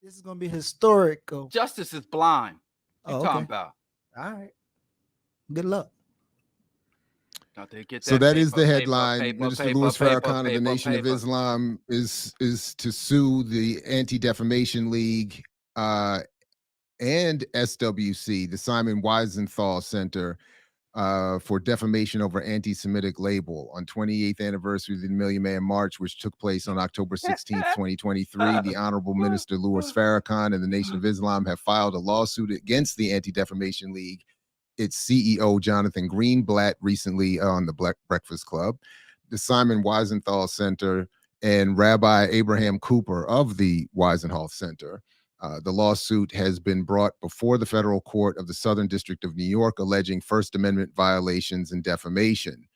This is gonna be historical. Justice is blind. You Oh, talking okay. about? All right. Good luck. Don't they get So that that is paper, the paper, headline. paper, Minister paper, Louis paper, Farrakhan of the paper, Nation of paper. Islam is to sue the Anti-Defamation League and SWC, the Simon Wiesenthal Center, for defamation over anti-Semitic label on 28th anniversary of the Million Man March, which took place on October 16th, 2023. The Honorable Minister Louis Farrakhan and the Nation of Islam have filed a lawsuit against the Anti-Defamation League, its CEO, Jonathan Greenblatt, recently on the Black Breakfast Club, the Simon Wiesenthal Center, and Rabbi Abraham Cooper of the Wiesenthal Center. The lawsuit has been brought before the federal court of the Southern District of New York, alleging First Amendment violations and defamation.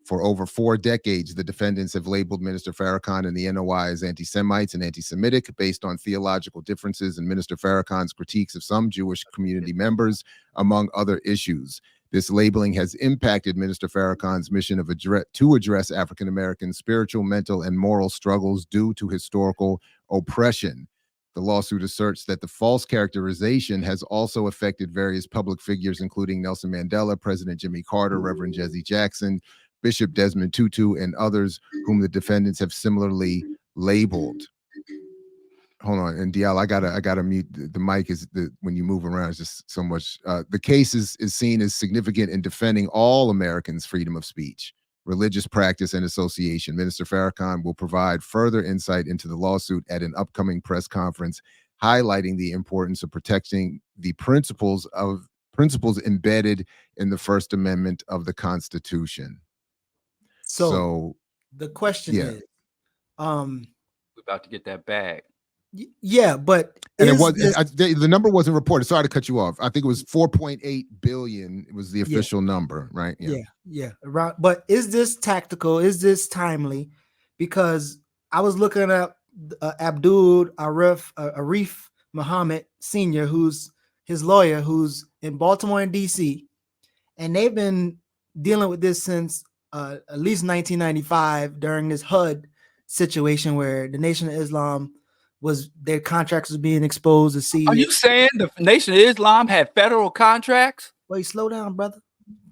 For over 4 decades, the defendants have labeled Minister Farrakhan and the NOI as anti-Semites and anti-Semitic based on theological differences in Minister Farrakhan's critiques of some Jewish community members, among other issues. This labeling has impacted Minister Farrakhan's mission of to address African-American spiritual, mental, and moral struggles due to historical oppression. The lawsuit asserts that the false characterization has also affected various public figures, including Nelson Mandela, President Jimmy Carter, Reverend Jesse Jackson, Bishop Desmond Tutu, and others whom the defendants have similarly labeled. Hold on, and Diallo, I gotta mute the mic. Is when you move around, it's just so much. The case is seen as significant in defending all Americans' freedom of speech, religious practice, and association. Minister Farrakhan will provide further insight into the lawsuit at an upcoming press conference, highlighting the importance of protecting the principles embedded in the First Amendment of the Constitution. So the question is, we're about to get that bag. Yeah, but and the number wasn't reported. Sorry to cut you off. I think it was 4.8 billion. It was the official number, right? Yeah. But is this tactical? Is this timely? Because I was looking up Abdul Arif Muhammad Sr., who's his lawyer, who's in Baltimore and DC, and they've been dealing with this since at least 1995 during this HUD situation where the Nation of Islam their contracts was being exposed to see. Are you saying the Nation of Islam had federal contracts? Wait, slow down, brother.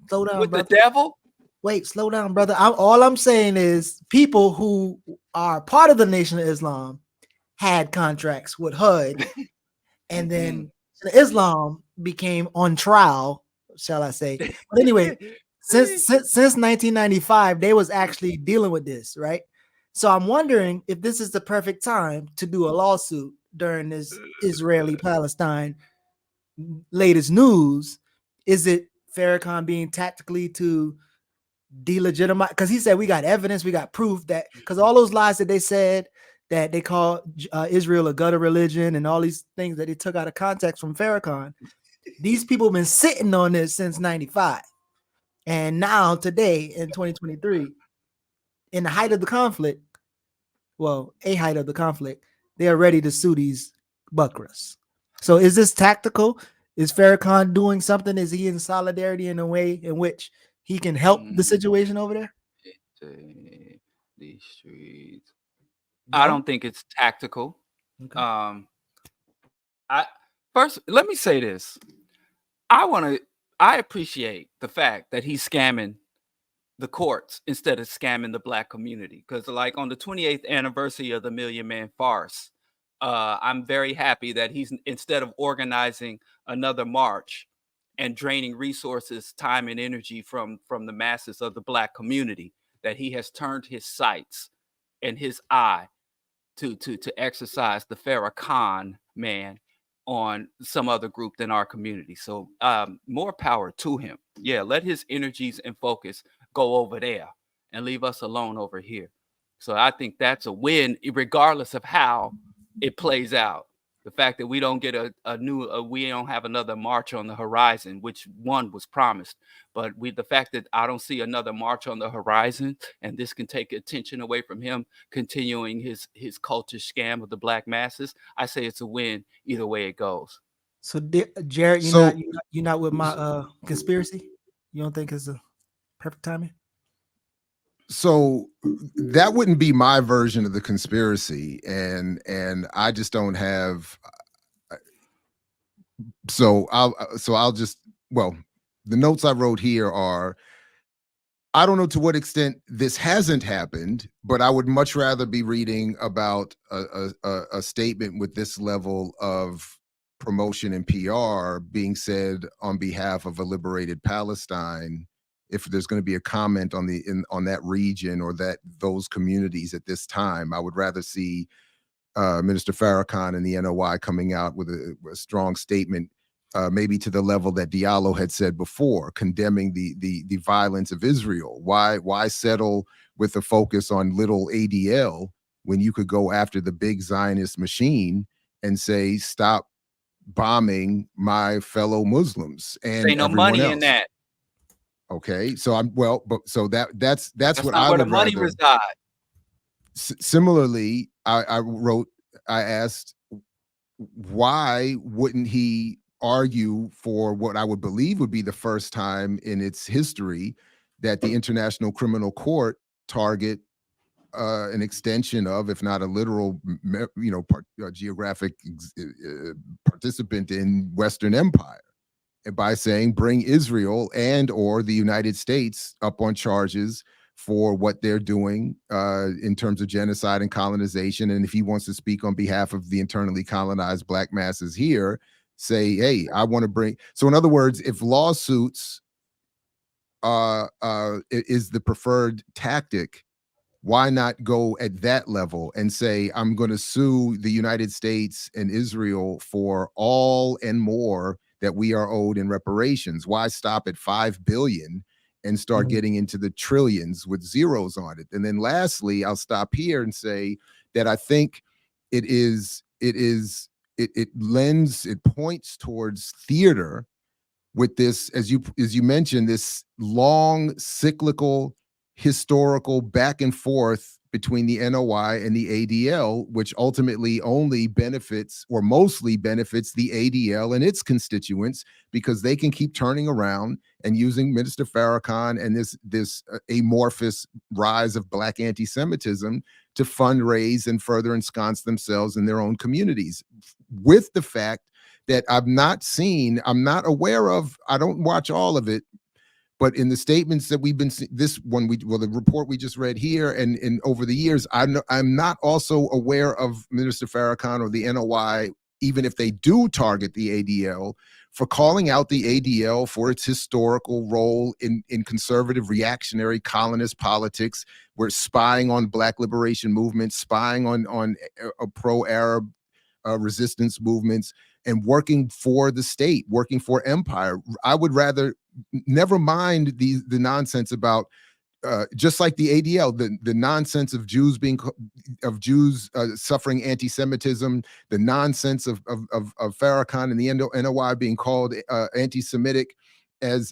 Slow down, with brother. The devil? Wait, slow down, brother. All I'm saying is people who are part of the Nation of Islam had contracts with HUD, and then Islam became on trial, shall I say. But anyway, since 1995, they was actually dealing with this, right? So I'm wondering if this is the perfect time to do a lawsuit during this Israeli-Palestine latest news. Is it Farrakhan being tactically to delegitimize? Because he said we got evidence, we got proof that, because all those lies that they said that they call Israel a gutter religion and all these things that they took out of context from Farrakhan, these people have been sitting on this since 95. And now today in 2023, in the height of the conflict, a height of the conflict, they are ready to sue these buckras. So is this tactical? Is Farrakhan doing something? Is he in solidarity in a way in which he can help the situation over there? These streets. No? I don't think it's tactical. Okay. First, let me say this. I appreciate the fact that he's scamming the courts instead of scamming the Black community. Because like on the 28th anniversary of the Million Man farce, I'm very happy that he's, instead of organizing another march and draining resources, time, and energy from the masses of the Black community, that he has turned his sights and his eye to exercise the Farrakhan man on some other group than our community. So more power to him. Yeah, let his energies and focus go over there and leave us alone over here. So I think that's a win, regardless of how it plays out. The fact that we don't get we don't have another march on the horizon, which one was promised, but the fact that I don't see another march on the horizon, and this can take attention away from him continuing his cultish scam of the Black masses, I say it's a win either way it goes. So Jared, you're not with my conspiracy? You don't think it's a perfect timing? So that wouldn't be my version of the conspiracy, and I just don't have. So I'll just, well, the notes I wrote here are, I don't know to what extent this hasn't happened, but I would much rather be reading about a statement with this level of promotion and PR being said on behalf of a liberated Palestine. If there's going to be a comment on on that region or those communities at this time, I would rather see Minister Farrakhan and the NOI coming out with a strong statement, maybe to the level that Diallo had said before, condemning the violence of Israel. Why settle with a focus on little ADL when you could go after the big Zionist machine and say, stop bombing my fellow Muslims and Ain't no everyone money else. in that. Okay, so that's what not I where would the money rather. reside. Similarly, I asked, why wouldn't he argue for what I would believe would be the first time in its history that the International Criminal Court target an extension of, if not a literal, geographic participant in Western Empire, by saying bring Israel and or the United States up on charges for what they're doing in terms of genocide and colonization. And if he wants to speak on behalf of the internally colonized Black masses here, say, hey, I want to bring. So in other words, if lawsuits is the preferred tactic, why not go at that level and say, I'm going to sue the United States and Israel for all and more that we are owed in reparations? Why stop at 5 billion and start getting into the trillions with zeros on it? And then lastly, I'll stop here and say that I think it points towards theater with this, as you mentioned, this long cyclical historical back and forth between the NOI and the ADL, which ultimately only benefits or mostly benefits the ADL and its constituents, because they can keep turning around and using Minister Farrakhan and this amorphous rise of Black anti-Semitism to fundraise and further ensconce themselves in their own communities, with the fact that I'm not aware of, I don't watch all of it, but in the statements that we've been, the report we just read here and over the years, I'm not also aware of Minister Farrakhan or the NOI, even if they do target the ADL, for calling out the ADL for its historical role in conservative reactionary colonist politics, where spying on Black liberation movements, spying on pro-Arab resistance movements, and working for the state, working for empire. I would rather, never mind the nonsense about just like the ADL, the nonsense of Jews suffering anti-Semitism, the nonsense of Farrakhan and the NOI being called anti-Semitic, and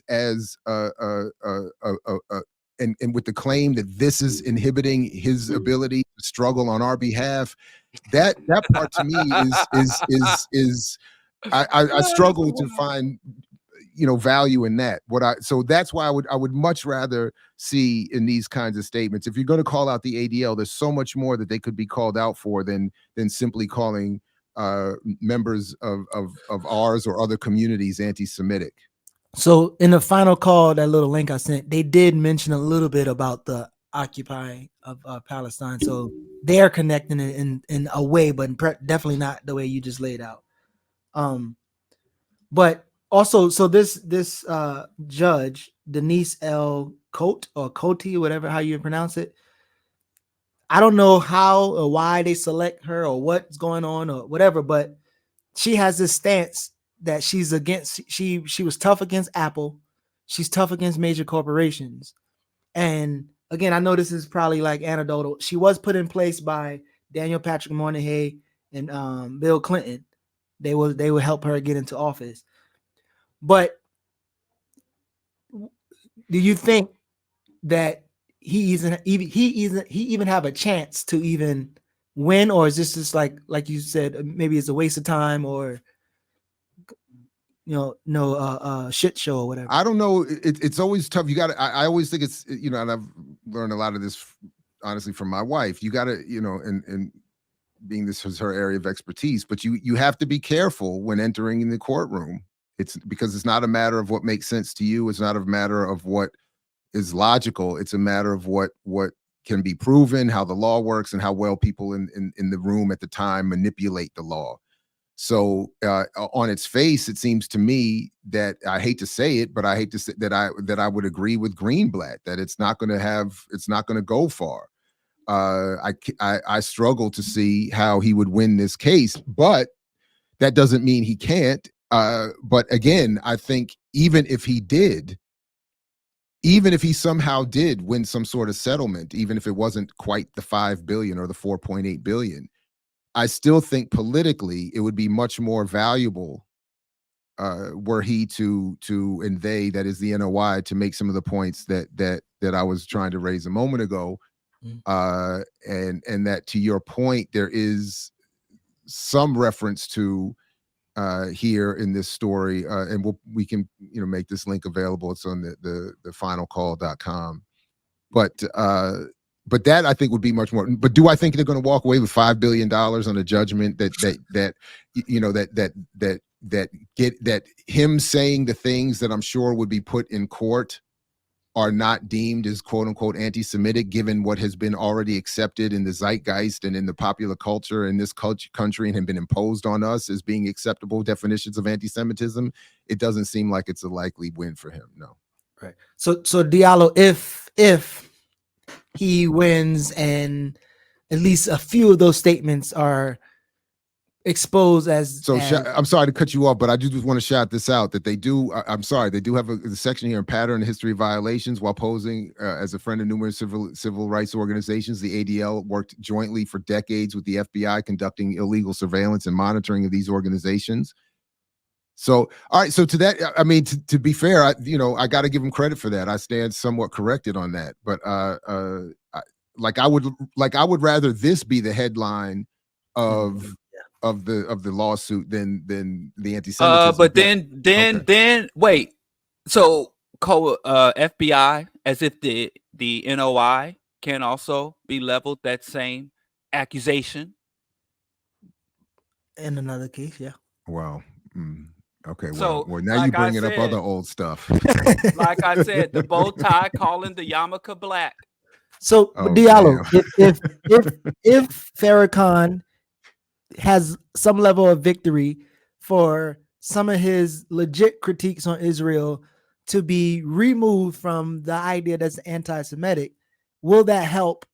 with the claim that this is inhibiting his ability to struggle on our behalf. That part to me is I struggle to find value in that. So that's why I would much rather see in these kinds of statements, if you're going to call out the ADL, there's so much more that they could be called out for than simply calling members of ours or other communities anti-Semitic. So in the final call, that little link I sent, they did mention a little bit about the occupying of Palestine. So they're connecting it in a way, but definitely not the way you just laid out. But also, so this judge, Denise L. Cote or Cote, whatever how you pronounce it, I don't know how or why they select her or what's going on or whatever, but she has this stance that she's against. She was tough against Apple. She's tough against major corporations. And again, I know this is probably like anecdotal. She was put in place by Daniel Patrick Moynihan and Bill Clinton. They would help her get into office. But do you think that he even have a chance to even win, or is this just like you said, maybe it's a waste of time, or no shit show or whatever? I don't know. It's always tough. You got to. I always think it's and I've learned a lot of this honestly from my wife. You got to and being this is her area of expertise. But you have to be careful when entering in the courtroom. It's because it's not a matter of what makes sense to you. It's not a matter of what is logical. It's a matter of what can be proven, how the law works, and how well people in the room at the time manipulate the law. So on its face, it seems to me that, I hate to say it, but I hate to say that I would agree with Greenblatt that it's not going to go far. I struggle to see how he would win this case, but that doesn't mean he can't. But again, I think even if he somehow did win some sort of settlement, even if it wasn't quite the 5 billion or the 4.8 billion, I still think politically it would be much more valuable were he to and they, that is the NOI, to make some of the points that I was trying to raise a moment ago. And that, to your point, there is some reference to here in this story, and we can make this link available. It's on the finalcall.com. But that, I think, would be much more. But do I think they're going to walk away with $5 billion on a judgment that him saying the things that I'm sure would be put in court are not deemed as quote unquote anti-Semitic, given what has been already accepted in the zeitgeist and in the popular culture in this country and have been imposed on us as being acceptable definitions of anti-Semitism? It doesn't seem like it's a likely win for him. No. Right. So Diallo, if he wins and at least a few of those statements are exposed as I'm sorry to cut you off, but I do just want to shout this out that they do. I'm sorry, they do have a section here in pattern and history of violations while posing as a friend of numerous civil rights organizations. The ADL worked jointly for decades with the FBI, conducting illegal surveillance and monitoring of these organizations. So, all right. So to that, I mean, to be fair, I got to give him credit for that. I stand somewhat corrected on that, but I would rather this be the headline of the lawsuit than the anti-Semitism. But then wait. So FBI, as if the NOI can also be leveled that same accusation in another case. Yeah. Wow. Okay. So, well, now you're bringing up other old stuff. Like I said, the bow tie calling the yarmulke black. So Diallo, if Farrakhan has some level of victory for some of his legit critiques on Israel to be removed from the idea that's anti-Semitic, will that help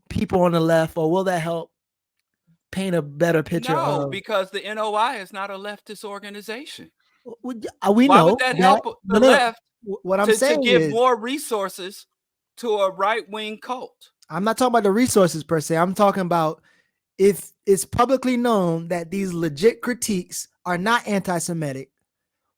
people on the left, or will that help paint a better picture? No, because the NOI is not a leftist organization. We Why know would that help the left? What I'm saying to give is more resources to a right-wing cult. I'm not talking about the resources per se. I'm talking about if it's publicly known that these legit critiques are not anti-Semitic,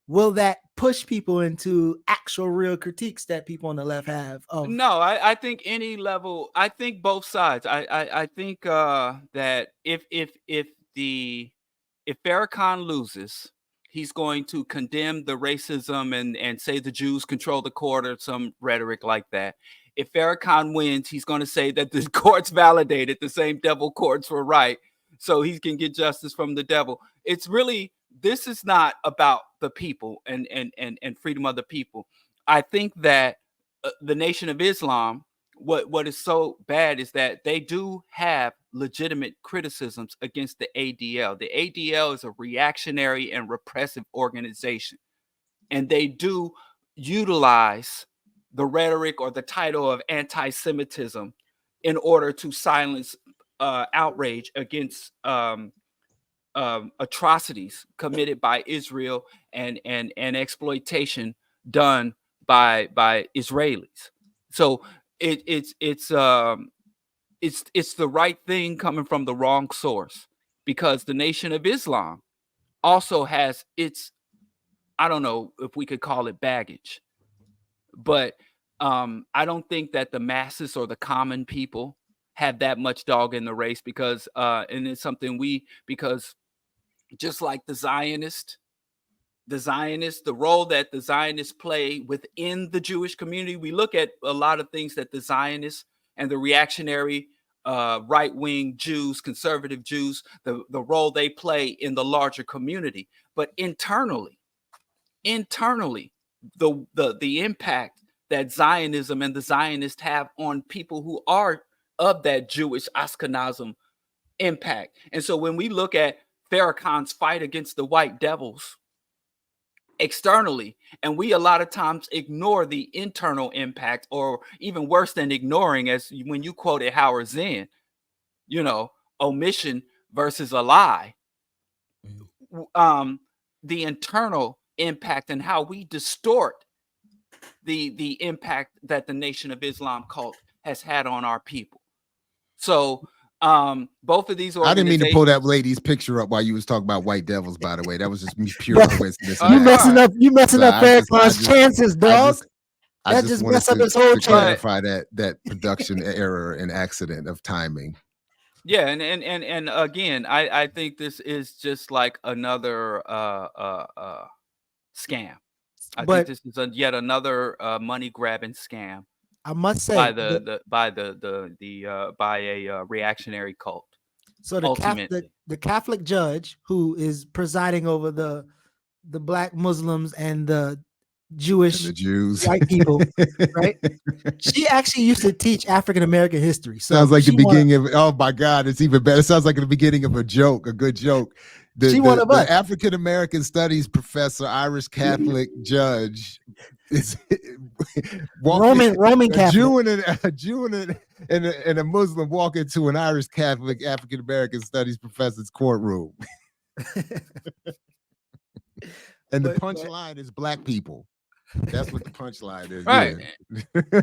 will that push people into actual real critiques that people on the left have? No, I think any level. I think both sides. I think that if Farrakhan loses, he's going to condemn the racism and say the Jews control the court or some rhetoric like that. If Farrakhan wins, he's going to say that the courts validated the same devil courts were right, so he can get justice from the devil. It's really, this is not about the people and freedom of the people. I think that the Nation of Islam, what is so bad is that they do have legitimate criticisms against the ADL. The ADL is a reactionary and repressive organization, and they do utilize the rhetoric or the title of anti-Semitism in order to silence outrage against atrocities committed by Israel and exploitation done by Israelis. So it's the right thing coming from the wrong source, because the Nation of Islam also has its, I don't know if we could call it baggage, but I don't think that the masses or the common people have that much dog in the race, because and it's something because just like the Zionists, the role that the Zionists play within the Jewish community, we look at a lot of things that the Zionists and the reactionary right-wing Jews, conservative Jews, the role they play in the larger community, but internally, the impact that Zionism and the Zionists have on people who are of that Jewish Ashkenazim impact. And so when we look at Farrakhan's fight against the white devils externally, and we a lot of times ignore the internal impact, or even worse than ignoring, as when you quoted Howard Zinn, you know, omission versus a lie, the internal impact and how we distort the impact that the Nation of Islam cult has had on our people. So both of these organizations. I didn't mean to pull that lady's picture up while you was talking about white devils, by the way. That was just pure coincidence. You messing up Farrakhan's chances, dog. That just messed up his whole chance. Clarify that production error and accident of timing. Yeah, and again, I think this is just like another scam. I think this is yet another money grabbing scam. I must say, by a reactionary cult. So the Catholic judge who is presiding over the Black Muslims and the Jewish and the Jews, white people, right? She actually used to teach African American history. So sounds like the beginning of, oh my God, it's even better. It sounds like the beginning of a joke, a good joke. The African American Studies professor, Irish Catholic judge, is Roman Catholic. A Jew and a Muslim walk into an Irish Catholic African American Studies professor's courtroom, and the punchline is black people. That's what the punchline is, right? Yeah.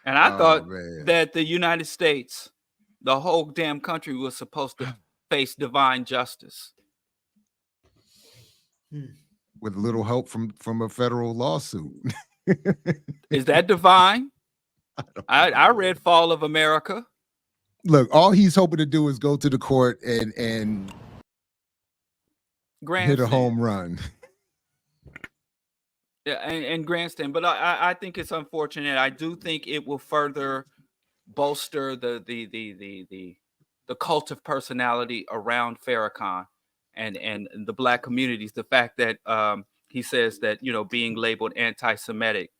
And I thought that the United States, the whole damn country, was supposed to face divine justice. With a little help from a federal lawsuit. Is that divine? I read Fall of America. Look, all he's hoping to do is go to the court and hit a home run. Yeah, and grandstand. But I think it's unfortunate. I do think it will further bolster the cult of personality around Farrakhan and the Black communities. The fact that he says that, you know, being labeled anti-Semitic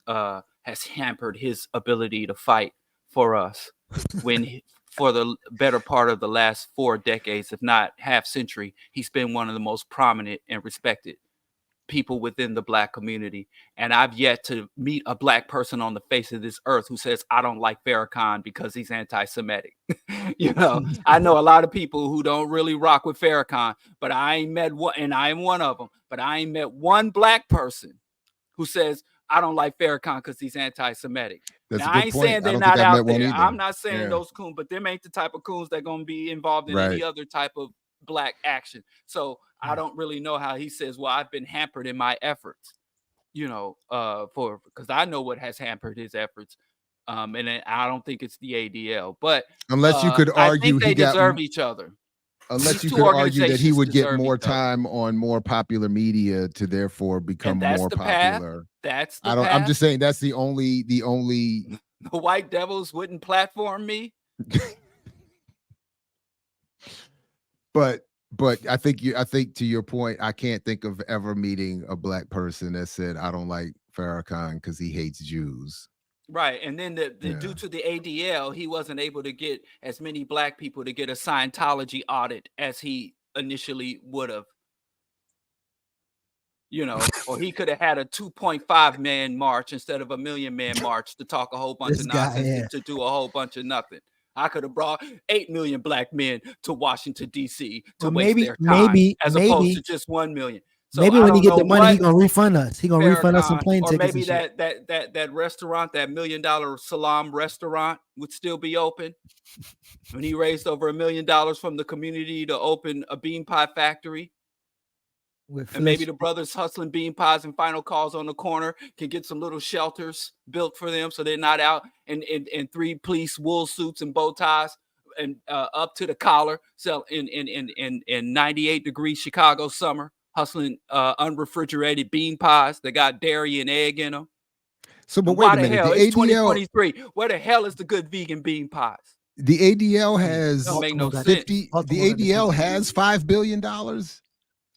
has hampered his ability to fight for us when for the better part of the last 4 decades, if not half century, he's been one of the most prominent and respected people within the Black community. And I've yet to meet a Black person on the face of this earth who says, I don't like Farrakhan because he's anti-Semitic. You know, I know a lot of people who don't really rock with Farrakhan, but I ain't met one, and I am one of them, but I ain't met one Black person who says, I don't like Farrakhan because he's anti-Semitic. Now, I ain't saying they're not out there. I'm not saying those coons, but them ain't the type of coons that are going to be involved in any other type of Black action. So I don't really know how he says, well, I've been hampered in my efforts, you know, because I know what has hampered his efforts. And I don't think it's the ADL, but unless you could argue I think they deserve each other. Unless you could argue that he would get more time on more popular media to therefore become more popular. That's the path. I'm just saying that's the only the white devils wouldn't platform me. But I think to your point, I can't think of ever meeting a Black person that said, I don't like Farrakhan because he hates Jews. Right. And then due to the ADL, he wasn't able to get as many Black people to get a Scientology audit as he initially would have. You know, or he could have had a 2.5 man march instead of a 1 million man march to talk a whole bunch of nonsense, to do a whole bunch of nothing. I could have brought 8 million Black men to Washington, D.C. to waste their time, as opposed to just 1 million. So maybe when he get the money, he's gonna refund us. He's gonna refund us some plane tickets. Or maybe that restaurant, that $1 million salam restaurant, would still be open. When he raised over $1 million from the community to open a bean pie factory. And maybe the brothers hustling bean pies and final calls on the corner can get some little shelters built for them so they're not out in 3-piece wool suits and bow ties and up to the collar, so in 98-degree Chicago summer, hustling unrefrigerated bean pies that got dairy and egg in them. So, but And wait why a the minute. hell? The It's ADL, 2023. Where the hell is the good vegan bean pies? the ADL has Don't make no sense. 50. The Baltimore got the ADL cheapest. has $5 billion.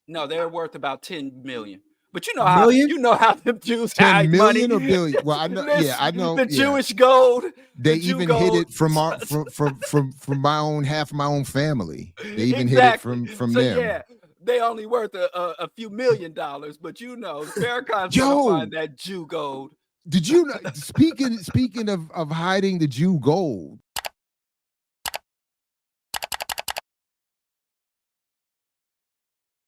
No, they're worth about 10 million. But you know A how million? them Jews 10 hide money. million or billion? Well, I know. Yeah, I know. The Yeah, Jewish gold. they the Jew even gold. hid it from my own half of my own family. They even Exactly. hid it from So them. yeah, they only worth a few $1 million. But you know, Farrakhan's Yo! gonna find that Jew gold. Did you know, speaking of hiding the Jew gold,